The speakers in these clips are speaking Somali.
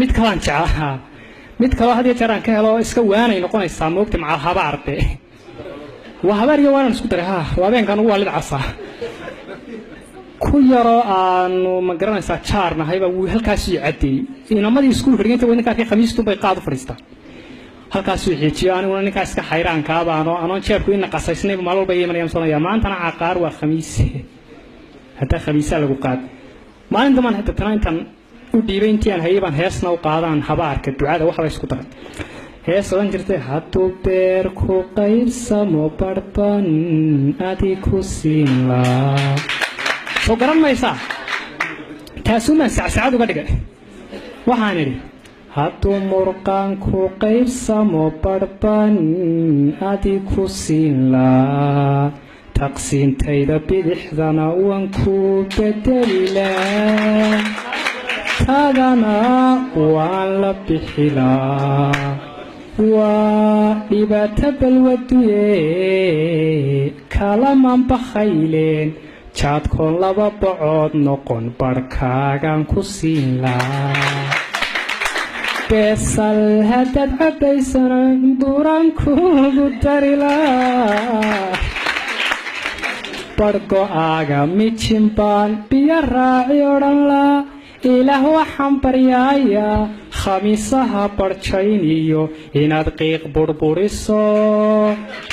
mid kalaan jeclaha mid kaloo had iyo jeer aan ka helo iska waanay noqonaysaa moogta macal habaarde waa habaariyo waanaan isku daray waa habeenkaan ugu waalid casa ku yaroo aanu ma garanaysaa jaarnahayba wuu halkaasii caddeeyey inamadii iskuulka dhiganta ninkaa kii khamiistunbay qaad u fadhiistaa halkaasuu xiijiyo aniguna ninkaa iska xayraankaaba anoon jeebku ina qasaysnayba maalin walba imanayaan soonaya maantana caqaar waa khamiis haddaa khamiisaa lagu qaad maalin damaan hadda tana intaan u dhiibay intii aan hayay baan heesna u qaadaan habaarka ducada waxba isku daray hees odhan jirtay hadduu beerku qaybsamo barban adi ku siin laa soo garan maysaa taasuumaan sacsacad uga dhigay waxaan idhi hadduu murqaanku qaybsamo barban adi ku siin laa taqsiintayda bidixdana waan ku bedelilaa taadana waan la bixilaa waa dhibaato balwaduye kalaman bakhayleen jaadkoon laba bocood noqon barhkaagaan ku siin laa beesal haddaad cabbaysana durankuugu darilaa barhgo-aaga mijimbaan biyo raaci odhan laa ilaah waxaan baryaayaa khamiisaha barjayn iyo inaad qiiq burburiso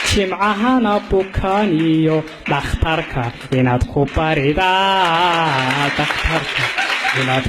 jimcahana bukaan iyo dhakhtarka inaad ku baridaa dhakhtarka inaad